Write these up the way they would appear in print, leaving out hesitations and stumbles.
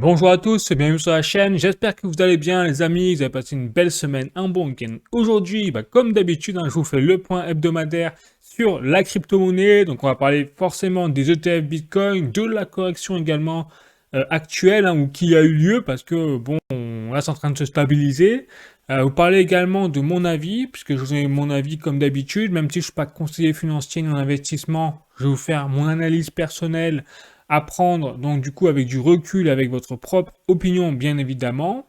Bonjour à tous, bienvenue sur la chaîne, j'espère que vous allez bien les amis, vous avez passé une belle semaine, un bon week-end. Aujourd'hui, comme d'habitude, je vous fais le point hebdomadaire sur la crypto-monnaie, donc on va parler forcément des ETF Bitcoin, de la correction également actuelle, ou qui a eu lieu, parce que bon, là c'est en train de se stabiliser. Vous parlez également de mon avis, puisque je vous ai mon avis comme d'habitude, même si je ne suis pas conseiller financier ni en investissement, je vais vous faire mon analyse personnelle à prendre, donc du coup avec du recul, avec votre propre opinion bien évidemment.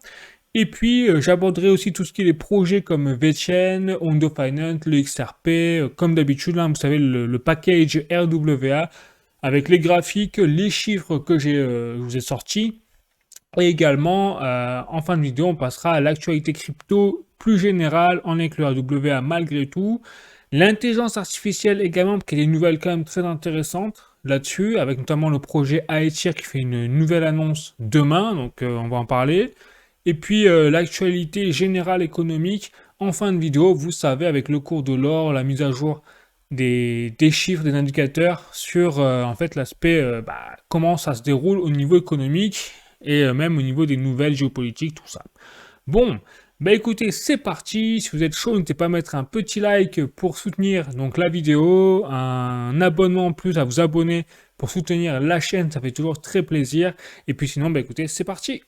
Et puis j'aborderai aussi tout ce qui est les projets comme VeChain, Ondo Finance, le XRP, comme d'habitude, là, vous savez, le package RWA, avec les graphiques, les chiffres que je vous ai sortis. Et également, en fin de vidéo, on passera à l'actualité crypto plus générale, en incluant RWA malgré tout. L'intelligence artificielle également, parce qu'il y a des nouvelles quand même très intéressantes là-dessus, avec notamment le projet Aetir qui fait une nouvelle annonce demain, donc on va en parler. Et puis l'actualité générale économique, en fin de vidéo, vous savez, avec le cours de l'or, la mise à jour des chiffres, des indicateurs sur en fait l'aspect comment ça se déroule au niveau économique et même au niveau des nouvelles géopolitiques, tout ça. Bon, écoutez, c'est parti. Si vous êtes chaud, n'hésitez pas à mettre un petit like pour soutenir donc la vidéo, un abonnement en plus à vous abonner pour soutenir la chaîne, ça fait toujours très plaisir. Et puis sinon, écoutez, c'est parti.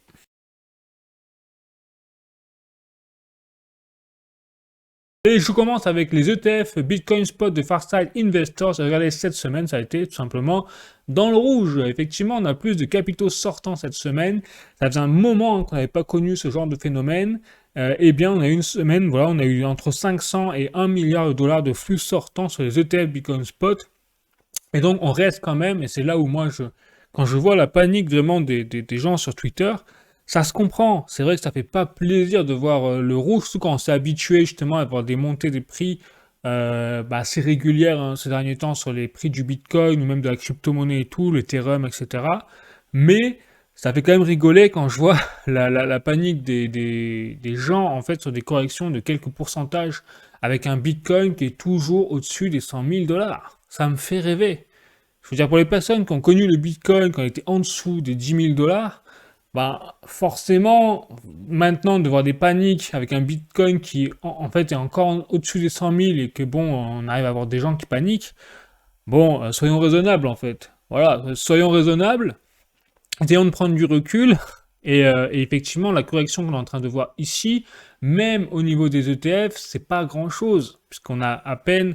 Et je commence avec les ETF Bitcoin Spot de Farside Investors. Regardez, cette semaine, ça a été tout simplement dans le rouge. Effectivement, on a plus de capitaux sortants cette semaine. Ça faisait un moment qu'on n'avait pas connu ce genre de phénomène. Eh bien, on a eu une semaine, voilà, on a eu entre 500 et 1 milliard de dollars de flux sortants sur les ETF Bitcoin Spot. Et donc, on reste quand même, et c'est là où moi, quand je vois la panique vraiment des gens sur Twitter, ça se comprend. C'est vrai que ça fait pas plaisir de voir le rouge, surtout quand on s'est habitué justement à voir des montées des prix assez régulières ces derniers temps sur les prix du Bitcoin ou même de la crypto-monnaie et tout, l'Ethereum, etc. Mais ça fait quand même rigoler quand je vois la panique des gens en fait sur des corrections de quelques pourcentages avec un Bitcoin qui est toujours au-dessus des 100 000 dollars. Ça me fait rêver. Je veux dire, pour les personnes qui ont connu le Bitcoin quand il était en dessous des 10 000 dollars, forcément, maintenant, de voir des paniques avec un Bitcoin qui, en fait, est encore au-dessus des 100 000 et que, bon, on arrive à avoir des gens qui paniquent, bon, soyons raisonnables, en fait. Voilà, soyons raisonnables, essayons de prendre du recul, et effectivement, la correction qu'on est en train de voir ici, même au niveau des ETF, c'est pas grand-chose, puisqu'on a à peine,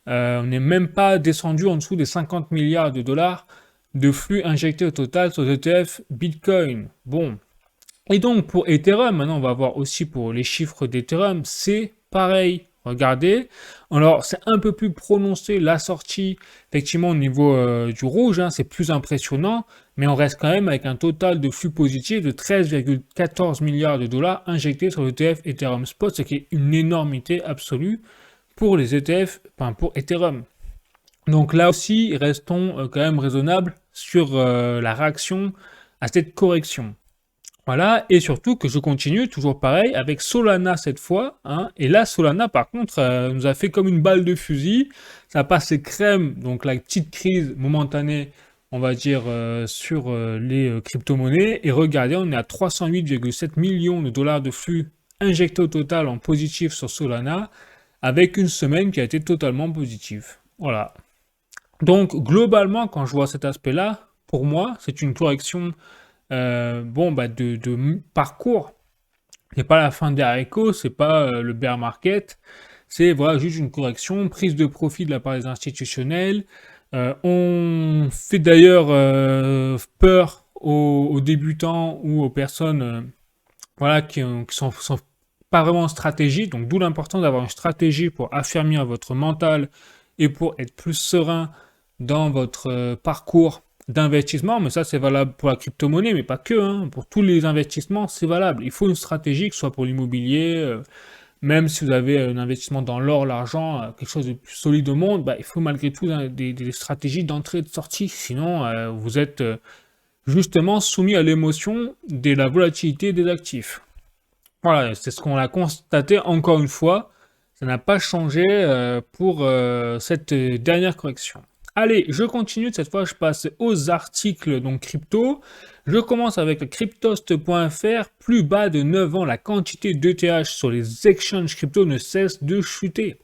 on n'est même pas descendu en dessous des 50 milliards de dollars de flux injectés au total sur les ETF Bitcoin. Bon. Et donc pour Ethereum, maintenant on va voir aussi pour les chiffres d'Ethereum, c'est pareil. Regardez, alors c'est un peu plus prononcé la sortie, effectivement au niveau du rouge, c'est plus impressionnant, mais on reste quand même avec un total de flux positif de 13,14 milliards de dollars injectés sur l'ETF Ethereum Spot, ce qui est une énormité absolue pour les ETF, enfin pour Ethereum. Donc là aussi, restons quand même raisonnables sur la réaction à cette correction. Voilà, et surtout que je continue, toujours pareil, avec Solana cette fois. Et là, Solana, par contre, nous a fait comme une balle de fusil. Ça a passé crème, donc la petite crise momentanée, on va dire, sur les crypto-monnaies. Et regardez, on est à 308,7 millions de dollars de flux injectés au total en positif sur Solana, avec une semaine qui a été totalement positive. Voilà. Donc, globalement, quand je vois cet aspect-là, pour moi, c'est une correction de parcours. C'est pas la fin des haricots, c'est pas le bear market, c'est voilà, juste une correction, prise de profit de la part des institutionnels. On fait d'ailleurs peur aux débutants ou aux personnes voilà, qui sont pas vraiment en stratégie, donc d'où l'importance d'avoir une stratégie pour affermir votre mental et pour être plus serein dans votre parcours d'investissement, mais ça c'est valable pour la crypto-monnaie, mais pas que, pour tous les investissements c'est valable. Il faut une stratégie, que ce soit pour l'immobilier, même si vous avez un investissement dans l'or, l'argent, quelque chose de plus solide au monde, il faut malgré tout des stratégies d'entrée et de sortie, sinon vous êtes justement soumis à l'émotion de la volatilité des actifs. Voilà, c'est ce qu'on a constaté encore une fois. Ça n'a pas changé pour cette dernière correction. Allez, je continue. Cette fois, je passe aux articles donc crypto. Je commence avec le cryptost.fr. Plus bas de 9 ans, la quantité d'ETH sur les exchanges crypto ne cesse de chuter.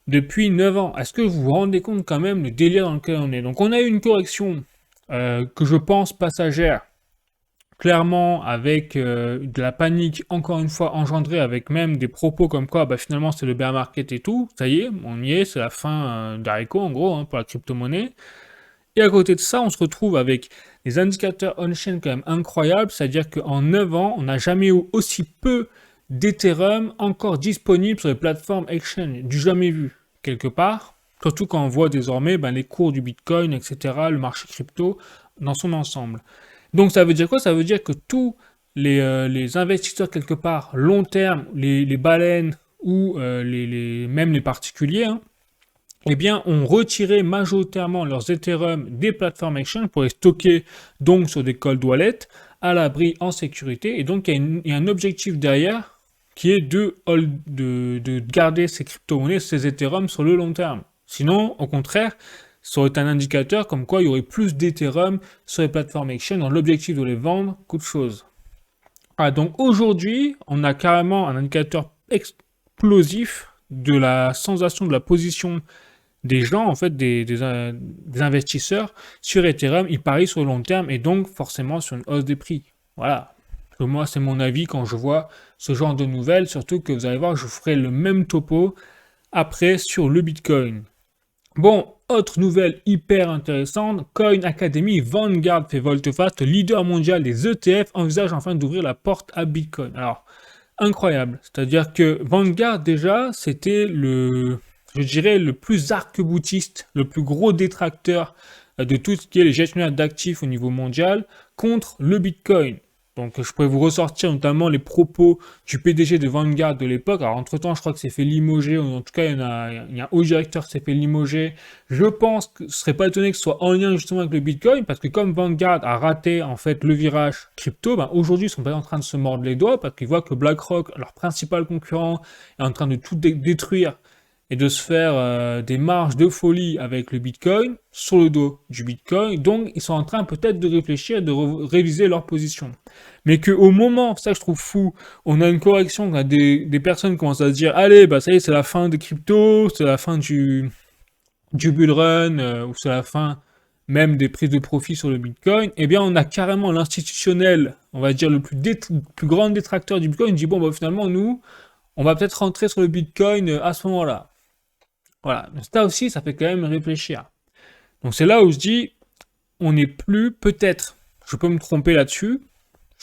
Depuis 9 ans. Est-ce que vous vous rendez compte quand même le délire dans lequel on est? Donc on a eu une correction que je pense passagère, clairement avec de la panique, encore une fois engendrée avec même des propos comme quoi bah, finalement c'est le bear market et tout, ça y est, on y est, c'est la fin d'Areco en gros pour la crypto-monnaie. Et à côté de ça, on se retrouve avec des indicateurs on-chain quand même incroyables, c'est-à-dire qu'en 9 ans, on n'a jamais eu aussi peu d'Ethereum encore disponible sur les plateformes exchange, du jamais vu, quelque part. Surtout quand on voit désormais les cours du Bitcoin, etc., le marché crypto dans son ensemble. Donc ça veut dire quoi? Ça veut dire que tous les investisseurs quelque part long terme, les baleines ou même les particuliers, eh bien, ont retiré majoritairement leurs Ethereum des plateformes exchange pour les stocker donc sur des cold wallets à l'abri en sécurité. Et donc, il y a un objectif derrière qui est de garder ces crypto-monnaies, ces Ethereum sur le long terme. Sinon, au contraire, ça aurait été un indicateur comme quoi il y aurait plus d'Ethereum sur les plateformes exchange dans l'objectif de les vendre qu'autre chose. Ah, donc aujourd'hui, on a carrément un indicateur explosif de la sensation de la position des gens, en fait, des investisseurs sur Ethereum. Ils parient sur le long terme et donc forcément sur une hausse des prix. Voilà. Moi, c'est mon avis quand je vois ce genre de nouvelles, surtout que vous allez voir, je ferai le même topo après sur le Bitcoin. Bon, autre nouvelle hyper intéressante, Coin Academy, Vanguard fait volte-face, leader mondial des ETF envisage enfin d'ouvrir la porte à Bitcoin. Alors, incroyable, c'est-à-dire que Vanguard déjà, c'était je dirais, le plus arc-boutiste, le plus gros détracteur de tout ce qui est les gestionnaires d'actifs au niveau mondial contre le Bitcoin. Donc je pourrais vous ressortir notamment les propos du PDG de Vanguard de l'époque. Alors entre-temps, je crois que c'est fait limoger, ou en tout cas, il y a un haut directeur qui s'est fait limoger. Je pense que ce ne serait pas étonné que ce soit en lien justement avec le Bitcoin, parce que comme Vanguard a raté en fait le virage crypto, aujourd'hui ils sont pas en train de se mordre les doigts, parce qu'ils voient que BlackRock, leur principal concurrent, est en train de tout détruire et de se faire des marges de folie avec le Bitcoin sur le dos du Bitcoin. Donc, ils sont en train peut-être de réfléchir et de réviser leur position. Mais qu'au moment, ça je trouve fou, on a une correction, on a des personnes qui commencent à se dire, allez, ça y est, c'est la fin des cryptos, c'est la fin du bull run, ou c'est la fin même des prises de profit sur le Bitcoin. Eh bien, on a carrément l'institutionnel, on va dire le plus grand détracteur du Bitcoin, qui dit, finalement, nous, on va peut-être rentrer sur le Bitcoin à ce moment-là. Voilà, donc ça aussi, ça fait quand même réfléchir. Donc c'est là où je dis, on n'est plus, peut-être, je peux me tromper là-dessus,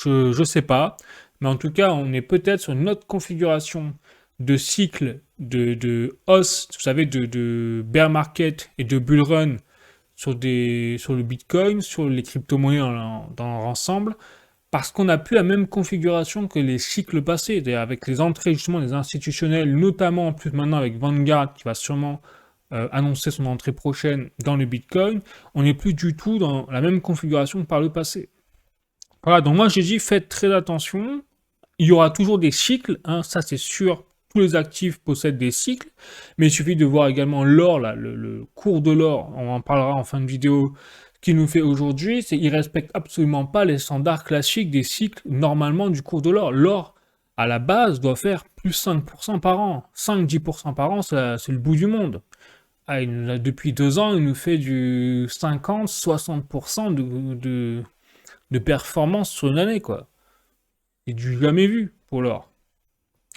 je sais pas, mais en tout cas, on est peut-être sur une autre configuration de cycle de hausse, vous savez, de bear market et de bull run sur le Bitcoin, sur les crypto-monnaies dans leur ensemble, parce qu'on n'a plus la même configuration que les cycles passés, avec les entrées justement des institutionnels, notamment en plus maintenant avec Vanguard qui va sûrement annoncer son entrée prochaine dans le Bitcoin, on n'est plus du tout dans la même configuration que par le passé. Voilà, donc moi j'ai dit faites très attention, il y aura toujours des cycles, ça c'est sûr, tous les actifs possèdent des cycles, mais il suffit de voir également l'or, le cours de l'or, on en parlera en fin de vidéo, qu'il nous fait aujourd'hui, c'est qu'il ne respecte absolument pas les standards classiques des cycles normalement du cours de l'or. L'or, à la base, doit faire plus 5% par an. 5-10% par an, c'est le bout du monde. Depuis 2 ans, il nous fait du 50-60% de performance sur une année, quoi. C'est du jamais vu pour l'or.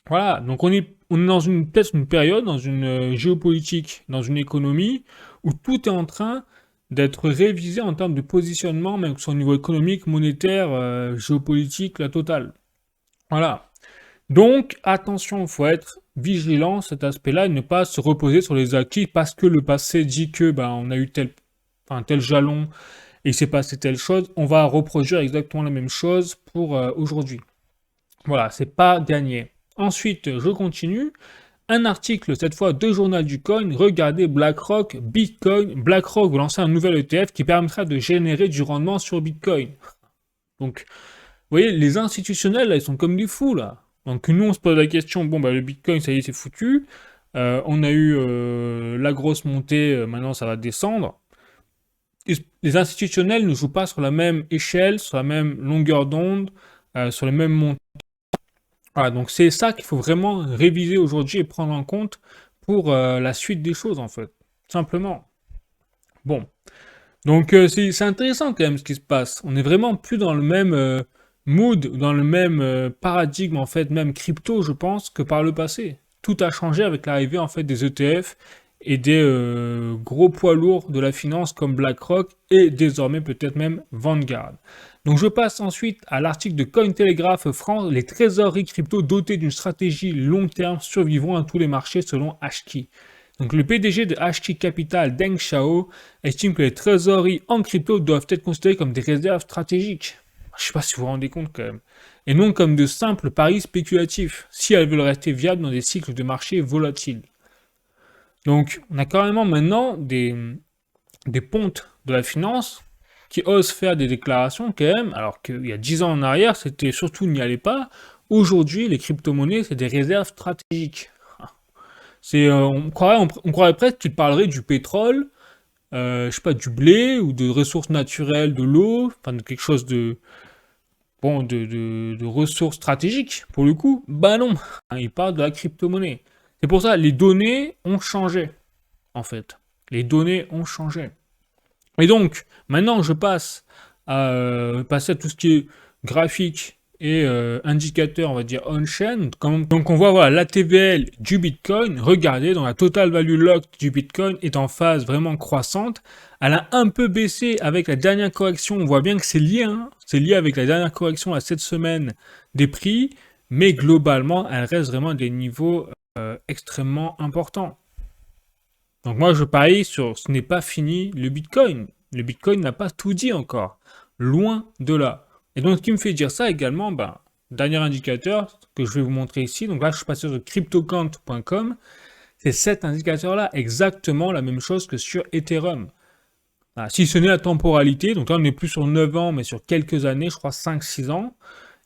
Voilà, donc on est dans peut-être une période, dans une géopolitique, dans une économie, où tout est en train d'être révisé en termes de positionnement, même que ce soit au niveau économique, monétaire, géopolitique, la totale. Voilà. Donc, attention, il faut être vigilant cet aspect-là et ne pas se reposer sur les acquis parce que le passé dit que on a eu tel jalon et il s'est passé telle chose. On va reproduire exactement la même chose pour aujourd'hui. Voilà, c'est pas gagné. Ensuite, je continue. Un article, cette fois, de Journal du Coin. Regardez BlackRock, Bitcoin. BlackRock va lancer un nouvel ETF qui permettra de générer du rendement sur Bitcoin. Donc, vous voyez, les institutionnels, là, ils sont comme des fous, là. Donc, nous, on se pose la question, le Bitcoin, ça y est, c'est foutu. On a eu la grosse montée, maintenant, ça va descendre. les institutionnels ne jouent pas sur la même échelle, sur la même longueur d'onde, sur les mêmes montants. Voilà, donc c'est ça qu'il faut vraiment réviser aujourd'hui et prendre en compte pour la suite des choses, en fait. Simplement. Bon. Donc c'est intéressant quand même ce qui se passe. On est vraiment plus dans le même mood, dans le même paradigme, en fait, même crypto, je pense, que par le passé. Tout a changé avec l'arrivée, en fait, des ETF et des gros poids lourds de la finance comme BlackRock et désormais peut-être même Vanguard. Donc je passe ensuite à l'article de Cointelegraph France, les trésoreries crypto dotées d'une stratégie long terme survivront à tous les marchés selon Hashkey. Donc le PDG de Hashkey Capital, Deng Xiao, estime que les trésoreries en crypto doivent être considérées comme des réserves stratégiques. Je ne sais pas si vous vous rendez compte quand même. Et non comme de simples paris spéculatifs, si elles veulent rester viables dans des cycles de marché volatiles. Donc on a carrément maintenant des pontes de la finance qui osent faire des déclarations quand même, alors qu'il y a 10 ans en arrière, c'était surtout n'y allez pas. Aujourd'hui, les crypto-monnaies, c'est des réserves stratégiques. On croirait presque qu'ils parleraient du pétrole, je sais pas, du blé ou de ressources naturelles, de l'eau, enfin de quelque chose de, bon, de ressources stratégiques, pour le coup. Bah non, ils parlent de la crypto-monnaie. C'est pour ça, les données ont changé, en fait. Les données ont changé. Et donc, maintenant, je passe passer à tout ce qui est graphique et indicateur, on va dire, on-chain. Donc, on voit voilà, la TVL du Bitcoin. Regardez, dans la total value locked du Bitcoin est en phase vraiment croissante. Elle a un peu baissé avec la dernière correction. On voit bien que c'est lié, hein. C'est lié avec la dernière correction à cette semaine des prix. Mais globalement, elle reste vraiment à des niveaux extrêmement importants. Donc moi je parie sur ce n'est pas fini le Bitcoin. Le Bitcoin n'a pas tout dit encore. Loin de là. Et donc ce qui me fait dire ça également, dernier indicateur que je vais vous montrer ici. Donc là je suis passé sur cryptocount.com. C'est cet indicateur-là exactement la même chose que sur Ethereum. Si ce n'est la temporalité, donc là on n'est plus sur 9 ans mais sur quelques années, je crois 5-6 ans.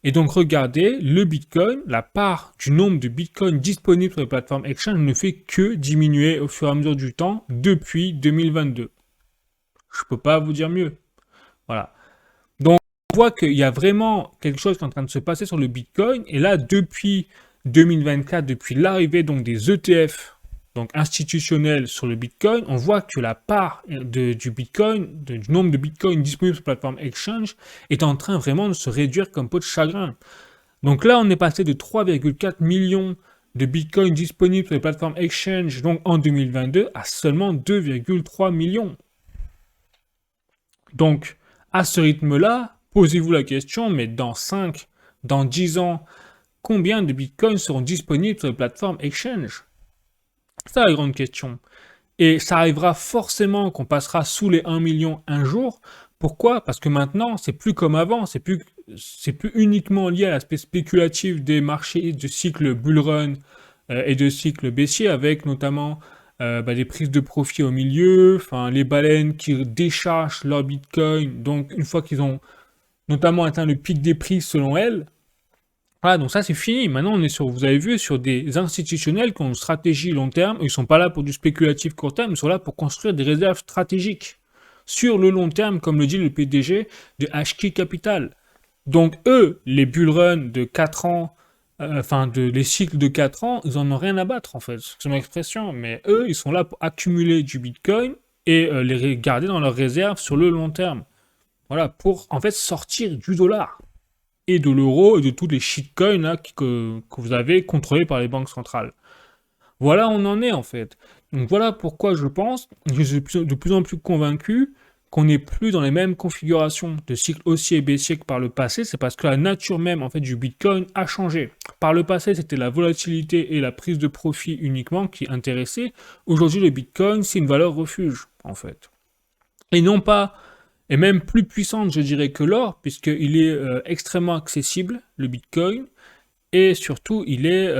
Et donc regardez, le Bitcoin, la part du nombre de Bitcoins disponibles sur les plateformes exchange ne fait que diminuer au fur et à mesure du temps depuis 2022. Je ne peux pas vous dire mieux. Voilà. Donc on voit qu'il y a vraiment quelque chose qui est en train de se passer sur le Bitcoin. Et là, depuis 2024, depuis l'arrivée donc des ETF donc institutionnels sur le Bitcoin, on voit que la part du Bitcoin, du nombre de Bitcoins disponibles sur la plateforme exchange est en train vraiment de se réduire comme peau de chagrin. Donc là, on est passé de 3,4 millions de Bitcoins disponibles sur les plateformes exchange donc en 2022 à seulement 2,3 millions. Donc, à ce rythme-là, posez-vous la question, mais dans 5, dans 10 ans, combien de Bitcoins seront disponibles sur les plateformes exchange? C'est la grande question. Et ça arrivera forcément qu'on passera sous les 1 million un jour. Pourquoi? Parce que maintenant, c'est plus comme avant, c'est plus uniquement lié à l'aspect spéculatif des marchés de cycle bull run et de cycle baissier, avec notamment des prises de profit au milieu, enfin les baleines qui déchargent leur Bitcoin, donc une fois qu'ils ont notamment atteint le pic des prix selon elles. Voilà, donc ça c'est fini. Maintenant on est sur, vous avez vu, sur des institutionnels qui ont une stratégie long terme. Ils sont pas là pour du spéculatif court terme, ils sont là pour construire des réserves stratégiques sur le long terme, comme le dit le PDG de Hashkey Capital. Donc eux, les bull runs de 4 ans, les cycles de 4 ans, ils en ont rien à battre en fait, c'est mon expression. Mais eux, ils sont là pour accumuler du Bitcoin et les garder dans leurs réserves sur le long terme. Voilà, pour en fait sortir du dollar et de l'euro et de tous les shitcoins là, que vous avez contrôlés par les banques centrales. Voilà, on en est en fait. Donc voilà pourquoi je pense, je suis de plus en plus convaincu qu'on n'est plus dans les mêmes configurations de cycle haussier et baissier que par le passé. C'est parce que la nature même en fait du Bitcoin a changé. Par le passé, c'était la volatilité et la prise de profit uniquement qui intéressaient. Aujourd'hui, le Bitcoin, c'est une valeur refuge en fait. Et non pas, et même plus puissante, je dirais, que l'or, puisqu'il est extrêmement accessible, le Bitcoin, et surtout, il est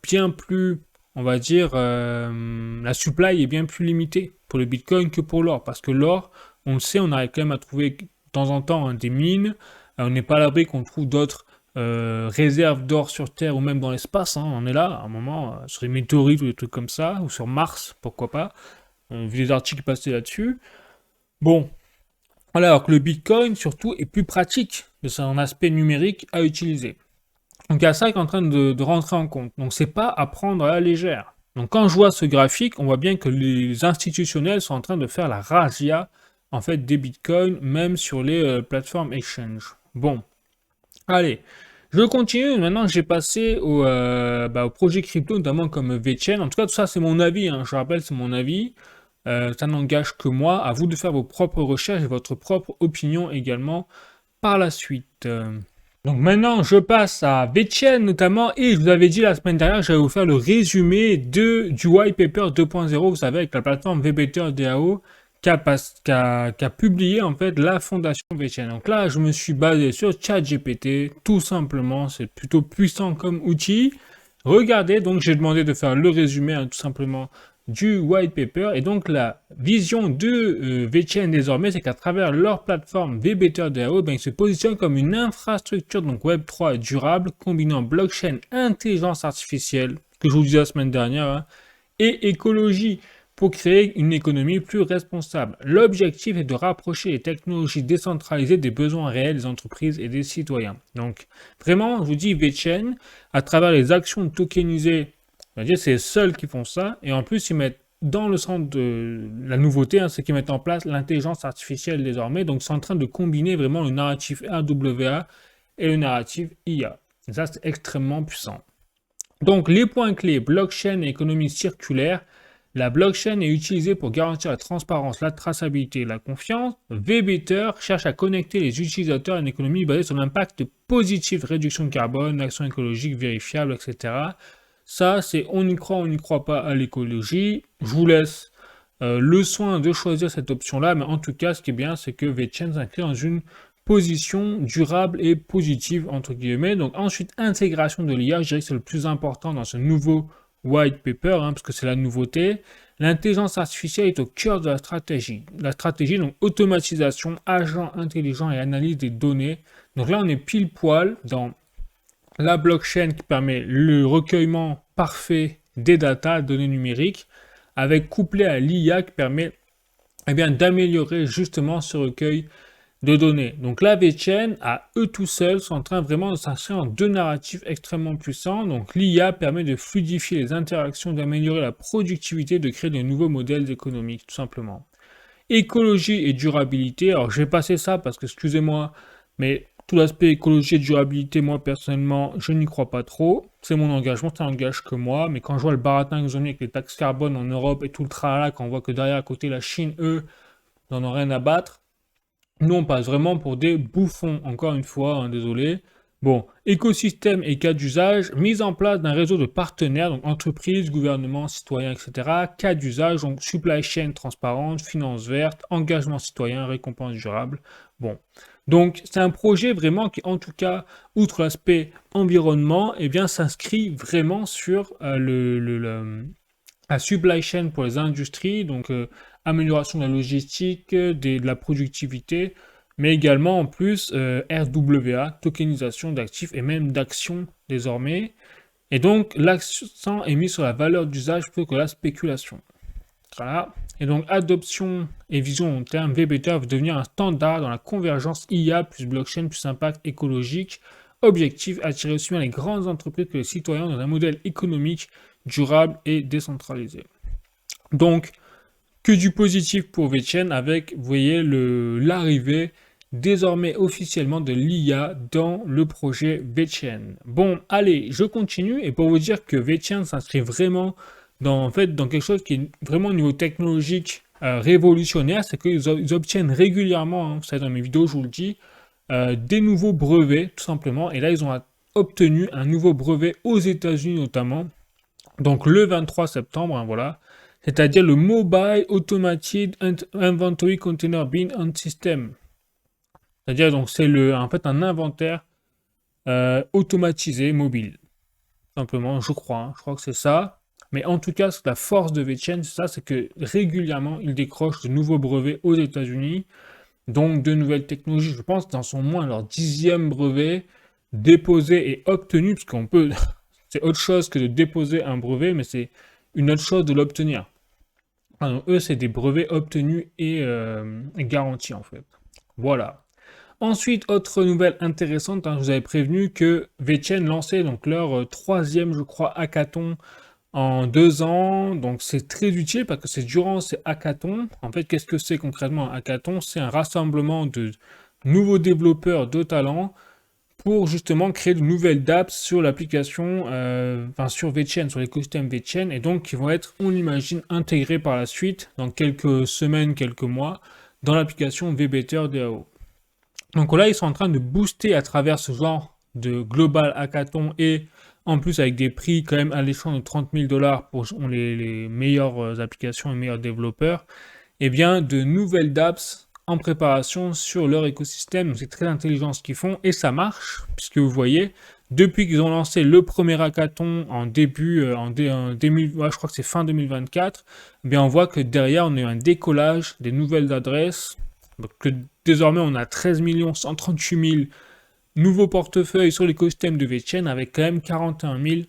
bien plus, on va dire, la supply est bien plus limitée pour le Bitcoin que pour l'or, parce que l'or, on le sait, on arrive quand même à trouver de temps en temps des mines, on n'est pas à l'abri qu'on trouve d'autres réserves d'or sur Terre ou même dans l'espace, hein, on est là, à un moment, sur les météorites ou des trucs comme ça, ou sur Mars, pourquoi pas, vu les articles passés là-dessus. Bon, Alors que le Bitcoin, surtout, est plus pratique de son aspect numérique à utiliser. Donc il y a ça qui est en train de rentrer en compte. Donc c'est pas à prendre à la légère. Donc quand je vois ce graphique, on voit bien que les institutionnels sont en train de faire la razzia en fait des bitcoins, même sur les plateformes exchange. Bon, allez, je continue. Maintenant, j'ai passé au projet crypto, notamment comme VeChain. En tout cas, tout ça, c'est mon avis, hein. Je rappelle, c'est mon avis. Ça n'engage que moi. À vous de faire vos propres recherches et votre propre opinion également par la suite. Donc maintenant, je passe à VeChain notamment, et je vous avais dit la semaine dernière que j'allais vous faire le résumé du white paper 2.0, vous savez, avec la plateforme VBetterDAO, qui a publié en fait la fondation VeChain. Donc là, je me suis basé sur ChatGPT, tout simplement, c'est plutôt puissant comme outil. Regardez, donc j'ai demandé de faire le résumé, hein, tout simplement, du white paper. Et donc la vision de VeChain désormais, c'est qu'à travers leur plateforme VBetterDAO, ben, ils se positionnent comme une infrastructure donc Web3 durable, combinant blockchain, intelligence artificielle, que je vous disais la semaine dernière, hein, et écologie, pour créer une économie plus responsable. L'objectif est de rapprocher les technologies décentralisées des besoins réels des entreprises et des citoyens. Donc vraiment, je vous dis, VeChain, à travers les actions tokenisées, on va dire c'est les seuls qui font ça, et en plus ils mettent dans le centre de la nouveauté, hein, c'est qu'ils mettent en place l'intelligence artificielle désormais, donc c'est en train de combiner vraiment le narratif RWA et le narratif IA. Et ça c'est extrêmement puissant. Donc les points clés, blockchain et économie circulaire. La blockchain est utilisée pour garantir la transparence, la traçabilité et la confiance. VBetter cherche à connecter les utilisateurs à une économie basée sur l'impact positif, réduction de carbone, action écologique vérifiable, etc. Ça, c'est on y croit, on n'y croit pas à l'écologie. Je vous laisse le soin de choisir cette option-là, mais en tout cas, ce qui est bien, c'est que VeChain s'inscrit dans une position durable et positive, entre guillemets. Donc ensuite, intégration de l'IA, je dirais que c'est le plus important dans ce nouveau white paper, hein, parce que c'est la nouveauté. L'intelligence artificielle est au cœur de la stratégie. La stratégie, donc automatisation, agent intelligent et analyse des données. Donc là, on est pile poil dans la blockchain qui permet le recueillement parfait des data, données numériques, avec couplé à l'IA qui permet d'améliorer justement ce recueil de données. Donc la VeChain, à eux tout seuls, sont en train vraiment de s'inscrire en deux narratifs extrêmement puissants. Donc l'IA permet de fluidifier les interactions, d'améliorer la productivité, de créer de nouveaux modèles économiques, tout simplement. Écologie et durabilité, alors je vais passer ça parce que, excusez-moi, mais tout l'aspect écologie et durabilité, moi personnellement, je n'y crois pas trop. C'est mon engagement, ça n'engage que moi. Mais quand je vois le baratin qu'ils ont mis avec les taxes carbone en Europe et tout le tralala, quand on voit que derrière à côté la Chine, eux, n'en ont rien à battre, nous, on passe vraiment pour des bouffons, encore une fois, hein, désolé. Bon, écosystème et cas d'usage, mise en place d'un réseau de partenaires, donc entreprises, gouvernements, citoyens, etc. Cas d'usage, donc supply chain transparente, finance verte, engagement citoyen, récompense durable. Bon, donc c'est un projet vraiment qui, en tout cas, outre l'aspect environnement, s'inscrit vraiment sur la supply chain pour les industries, donc amélioration de la logistique, de la productivité, mais également en plus RWA, tokenisation d'actifs et même d'actions désormais. Et donc l'accent est mis sur la valeur d'usage plutôt que la spéculation. Voilà. Et donc adoption et vision long terme, VBetter va devenir un standard dans la convergence IA plus blockchain plus impact écologique. Objectif, attirer aussi bien les grandes entreprises que les citoyens dans un modèle économique durable et décentralisé. Donc, que du positif pour VeChain avec, vous voyez, l'arrivée désormais officiellement de l'IA dans le projet VeChain. Bon, allez, je continue et pour vous dire que VeChain s'inscrit vraiment dans quelque chose qui est vraiment au niveau technologique révolutionnaire, c'est qu'ils obtiennent régulièrement, hein, vous savez, dans mes vidéos, je vous le dis, des nouveaux brevets, tout simplement. Et là, ils ont obtenu un nouveau brevet aux États-Unis notamment. Donc le 23 septembre, hein, voilà. C'est-à-dire le Mobile Automated Inventory Container Bin on System. C'est-à-dire donc c'est en fait un inventaire automatisé mobile. Simplement, je crois que c'est ça. Mais en tout cas, la force de VeChain, c'est que régulièrement, il décroche de nouveaux brevets aux États-Unis, donc de nouvelles technologies. Je pense qu'ils en sont moins leur 10e brevet déposé et obtenu, parce qu'on peut, c'est autre chose que de déposer un brevet, mais c'est une autre chose de l'obtenir. Alors, eux, c'est des brevets obtenus et garantis, en fait. Voilà. Ensuite, autre nouvelle intéressante, hein, je vous avais prévenu que VeChain lançait donc leur troisième, je crois, hackathon en 2 ans. Donc c'est très utile parce que c'est durant ces hackathons. En fait, qu'est-ce que c'est concrètement un hackathon? C'est un rassemblement de nouveaux développeurs de talent pour justement créer de nouvelles dApps sur l'application, enfin sur VeChain, sur l'écosystème VeChain, et donc qui vont être, on l'imagine, intégrés par la suite, dans quelques semaines, quelques mois, dans l'application VBetter DAO. Donc là, ils sont en train de booster à travers ce genre de global hackathon et en plus avec des prix quand même alléchants de 30 000 dollars pour les meilleures applications et meilleurs développeurs, et bien de nouvelles dApps en préparation sur leur écosystème. Donc c'est très intelligent ce qu'ils font et ça marche, puisque vous voyez, depuis qu'ils ont lancé le premier hackathon en début, en 2000, ouais, je crois que c'est fin 2024, eh bien on voit que derrière on a eu un décollage des nouvelles adresses, donc que désormais on a 13 138 000 nouveaux portefeuilles sur l'écosystème de VeChain avec quand même 41 000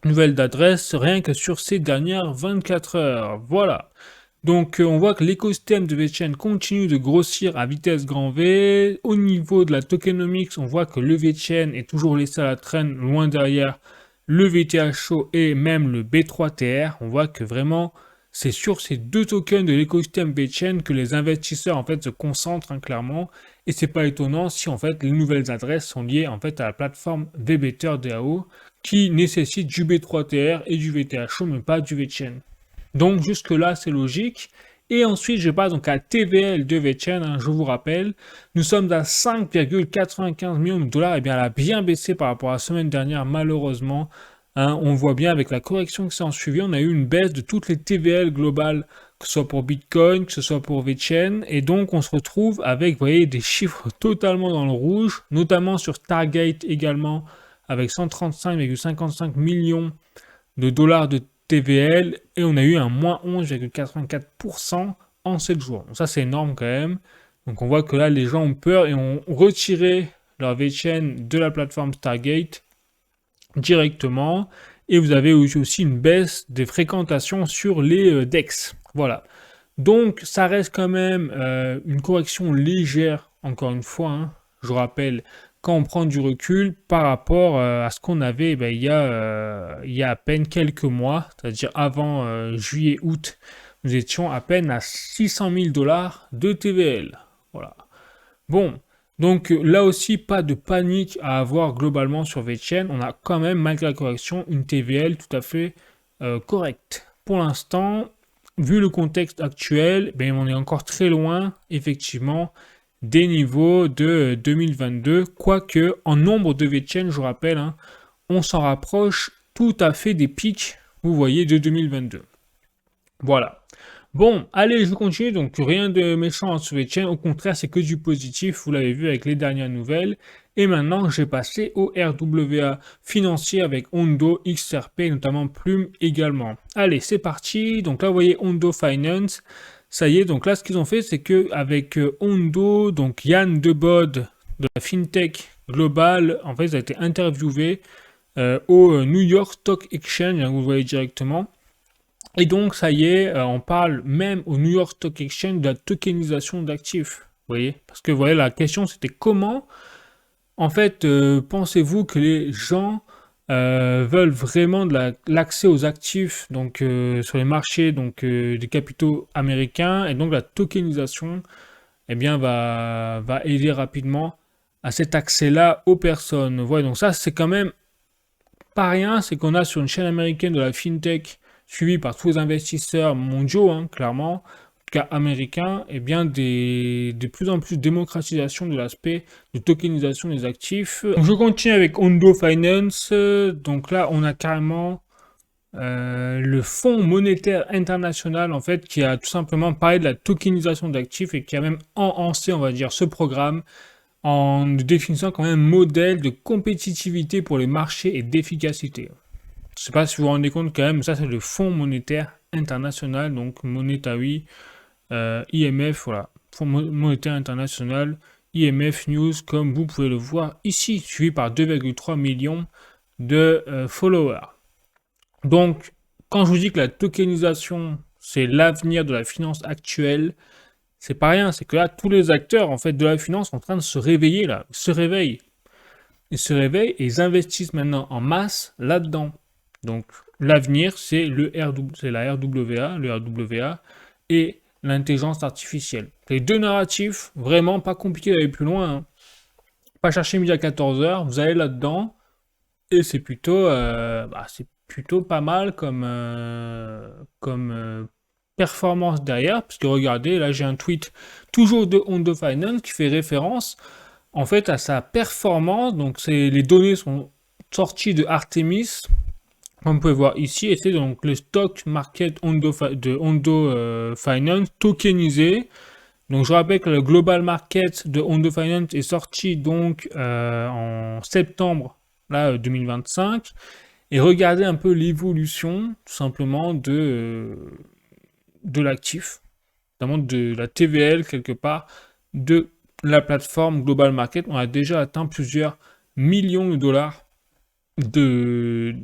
nouvelles d'adresses rien que sur ces dernières 24 heures. Voilà. Donc on voit que l'écosystème de VeChain continue de grossir à vitesse grand V. Au niveau de la tokenomics, on voit que le VeChain est toujours laissé à la traîne loin derrière le VTHO et même le B3TR. On voit que vraiment c'est sur ces deux tokens de l'écosystème VeChain que les investisseurs en fait se concentrent, hein, clairement, et c'est pas étonnant si en fait les nouvelles adresses sont liées en fait à la plateforme VBetter DAO qui nécessite du B3TR et du VTHO mais pas du VeChain. Donc jusque-là, c'est logique. Et ensuite, je passe donc à TVL de VeChain, hein, je vous rappelle. Nous sommes à 5,95 millions de dollars. Et bien, elle a bien baissé par rapport à la semaine dernière, malheureusement. Hein, on voit bien avec la correction qui s'est en suivi, on a eu une baisse de toutes les TVL globales, que ce soit pour Bitcoin, que ce soit pour VeChain. Et donc, on se retrouve avec, vous voyez, des chiffres totalement dans le rouge, notamment sur Stargate également, avec 135,55 millions de dollars de TVL et on a eu un moins 11,84% en 7 jours. Donc ça, c'est énorme quand même. Donc on voit que là, les gens ont peur et ont retiré leur VeChain de la plateforme Stargate directement. Et vous avez aussi une baisse des fréquentations sur les DEX. Voilà. Donc ça reste quand même une correction légère, encore une fois, hein. Je rappelle, quand on prend du recul par rapport à ce qu'on avait il y a à peine quelques mois, c'est-à-dire avant juillet-août, nous étions à peine à 600 000 dollars de TVL. Voilà. Bon, donc là aussi, pas de panique à avoir globalement sur VeChain. On a quand même, malgré la correction, une TVL tout à fait correcte. Pour l'instant, vu le contexte actuel, ben, on est encore très loin, effectivement, des niveaux de 2022, quoique en nombre de VeChain, je rappelle, hein, on s'en rapproche tout à fait des pics, vous voyez, de 2022. Voilà. Bon, allez, je continue, donc rien de méchant sur VeChain, au contraire, c'est que du positif, vous l'avez vu avec les dernières nouvelles. Et maintenant, je vais passer au RWA financier avec Ondo, XRP, notamment Plume également. Allez, c'est parti. Donc là, vous voyez Ondo Finance. Ça y est, donc là, ce qu'ils ont fait, c'est que avec Ondo, donc Yann Debode de la FinTech Global, en fait, il a été interviewé au New York Stock Exchange, hein, vous voyez directement. Et donc, ça y est, on parle même au New York Stock Exchange de la tokenisation d'actifs. Vous voyez? Parce que, vous voyez, la question, c'était comment, en fait, pensez-vous que les gens veulent vraiment de l'accès aux actifs donc, sur les marchés donc, des capitaux américains, et donc la tokenisation eh bien, va aider rapidement à cet accès-là aux personnes. Vous voyez, donc ça, c'est quand même pas rien, c'est qu'on a sur une chaîne américaine de la FinTech, suivie par tous les investisseurs mondiaux, hein, clairement, en tout cas américains, et bien de plus en plus de démocratisation de l'aspect de tokenisation des actifs. Donc, je continue avec Ondo Finance. Donc là, on a carrément le Fonds monétaire international, en fait, qui a tout simplement parlé de la tokenisation d'actifs et qui a même enhancé, on va dire, ce programme en définissant quand même un modèle de compétitivité pour les marchés et d'efficacité. Je ne sais pas si vous vous rendez compte quand même, ça c'est le Fonds monétaire international, donc Monetary, IMF, voilà, Fonds monétaire international, IMF News, comme vous pouvez le voir ici, suivi par 2,3 millions de followers. Donc, quand je vous dis que la tokenisation, c'est l'avenir de la finance actuelle, c'est pas rien, c'est que là, tous les acteurs, en fait, de la finance sont en train de se réveiller, là. Ils se réveillent. Ils se réveillent et ils investissent maintenant en masse là-dedans. Donc, l'avenir, c'est c'est la RWA, le RWA et l'intelligence artificielle. Les deux narratifs, vraiment pas compliqué d'aller plus loin, hein. Pas chercher midi à 14h, vous allez là-dedans, et c'est plutôt pas mal comme performance derrière, parce que regardez, là j'ai un tweet toujours de Hondo Finance qui fait référence en fait à sa performance. Donc les données sont sorties de Artemis, comme vous pouvez voir ici, et c'est donc le stock market de Hondo Finance tokenisé. Donc je rappelle que le global market de Hondo Finance est sorti donc en septembre là, 2025. Et regardez un peu l'évolution tout simplement de l'actif, notamment de la TVL quelque part, de la plateforme Global Market. On a déjà atteint plusieurs millions de dollars de,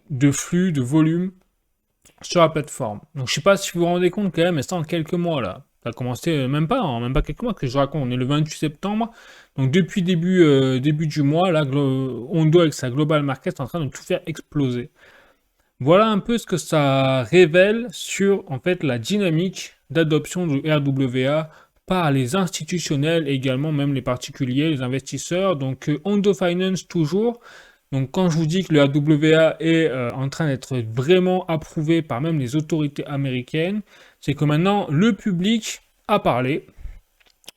de flux, de volume sur la plateforme. Donc je sais pas si vous vous rendez compte quand même, mais ça en quelques mois là. Ça a commencé même pas quelques mois que je raconte. On est le 28 septembre. Donc depuis début du mois, là, Hondo avec sa Global Market est en train de tout faire exploser. Voilà un peu ce que ça révèle sur en fait la dynamique d'adoption du RWA par les institutionnels et également même les particuliers, les investisseurs. Donc Hondo Finance toujours. Donc quand je vous dis que le RWA est en train d'être vraiment approuvé par même les autorités américaines, c'est que maintenant le public a parlé.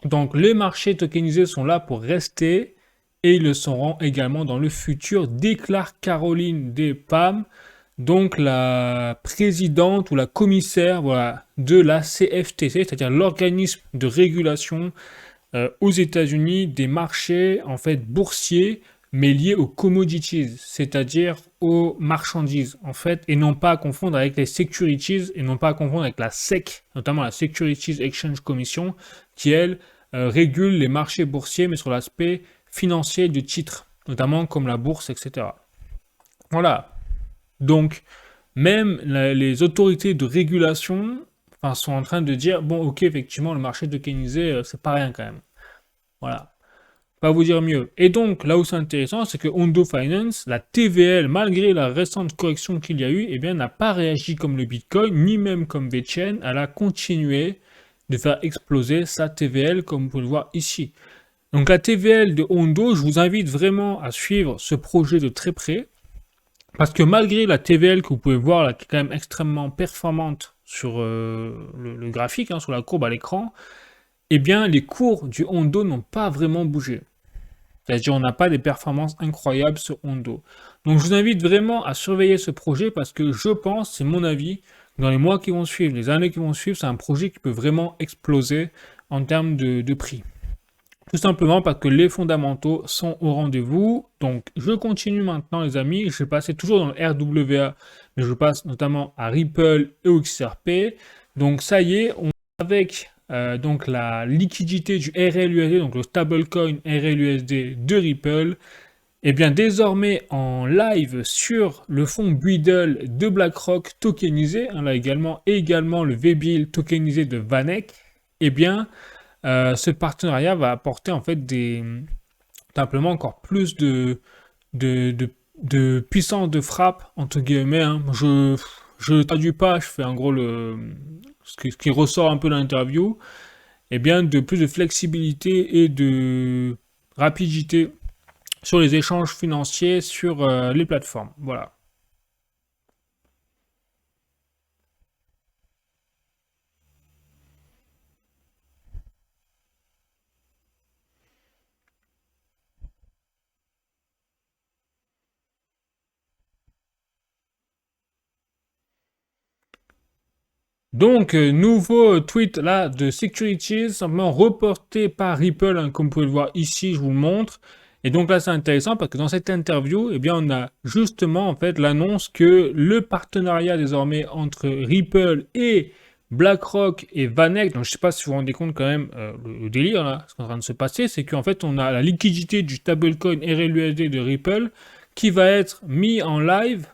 Donc les marchés tokenisés sont là pour rester et ils le seront également dans le futur, déclare Caroline Despam, donc la présidente ou la commissaire voilà, de la CFTC, c'est-à-dire l'organisme de régulation aux États-Unis des marchés en fait boursiers, mais liés aux commodities, c'est-à-dire aux marchandises en fait, et non pas à confondre avec les securities, et non pas à confondre avec la SEC, notamment la Securities Exchange Commission, qui elle régule les marchés boursiers, mais sur l'aspect financier du titre, notamment comme la bourse, etc. Voilà. Donc, même les autorités de régulation sont en train de dire, bon, ok, effectivement, le marché tokenisé, c'est pas rien quand même. Voilà. Pas vous dire mieux. Et donc, là où c'est intéressant, c'est que Hondo Finance, la TVL, malgré la récente correction qu'il y a eu, eh bien, n'a pas réagi comme le Bitcoin, ni même comme VeChain. Elle a continué de faire exploser sa TVL, comme vous pouvez le voir ici. Donc, la TVL de Hondo, je vous invite vraiment à suivre ce projet de très près. Parce que malgré la TVL que vous pouvez voir, là, qui est quand même extrêmement performante sur le graphique, hein, sur la courbe à l'écran, eh bien, les cours du Hondo n'ont pas vraiment bougé. C'est-à-dire, on n'a pas des performances incroyables sur Hondo. Donc, je vous invite vraiment à surveiller ce projet parce que je pense, c'est mon avis, dans les mois qui vont suivre, les années qui vont suivre, c'est un projet qui peut vraiment exploser en termes de prix. Tout simplement parce que les fondamentaux sont au rendez-vous. Donc, je continue maintenant, les amis. Je vais passer toujours dans le RWA, mais je passe notamment à Ripple et au XRP. Donc, ça y est, avec donc la liquidité du RLUSD, donc le stablecoin RLUSD de Ripple, et bien désormais en live sur le fonds Buidel de BlackRock tokenisé, hein, là également, et également le VBIL tokenisé de Vanek, et bien ce partenariat va apporter en fait simplement encore plus de puissance de frappe entre guillemets, hein. Je traduis pas, je fais en gros ce qui ressort un peu de l'interview, et bien de plus de flexibilité et de rapidité sur les échanges financiers sur les plateformes. Voilà. Donc, nouveau tweet là de Securities, simplement reporté par Ripple, hein, comme vous pouvez le voir ici, je vous le montre. Et donc là, c'est intéressant parce que dans cette interview, eh bien, on a justement en fait l'annonce que le partenariat désormais entre Ripple et BlackRock et Vanek, donc je ne sais pas si vous vous rendez compte quand même le délire là, ce qui est en train de se passer, c'est qu'en fait, on a la liquidité du stablecoin RLUSD de Ripple qui va être mis en live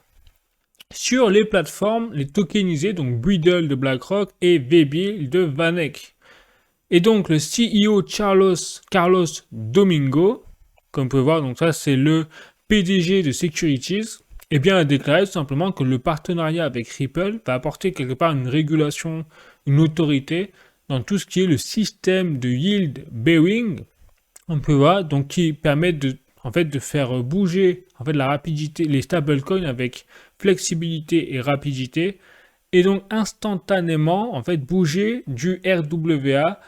sur les plateformes, les tokenisés, donc Buidel de BlackRock et VBIL de Vanek. Et donc le CEO Carlos Domingo, comme vous pouvez voir, donc ça c'est le PDG de Securities, eh bien a déclaré tout simplement que le partenariat avec Ripple va apporter quelque part une régulation, une autorité dans tout ce qui est le système de yield bearing, on peut voir, donc qui permet de faire bouger la rapidité, les stablecoins avec flexibilité et rapidité, et donc instantanément bouger du RWA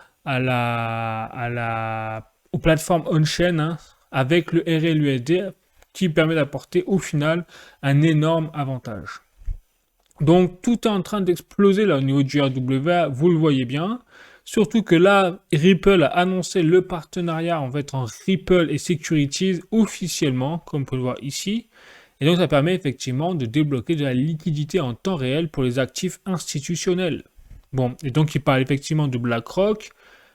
aux plateformes on-chain, hein, avec le RLUSD qui permet d'apporter au final un énorme avantage. Donc tout est en train d'exploser là au niveau du RWA, vous le voyez bien. Surtout que là, Ripple a annoncé le partenariat entre Ripple et Securities officiellement, comme on peut le voir ici. Et donc ça permet effectivement de débloquer de la liquidité en temps réel pour les actifs institutionnels. Bon, et donc il parle effectivement de BlackRock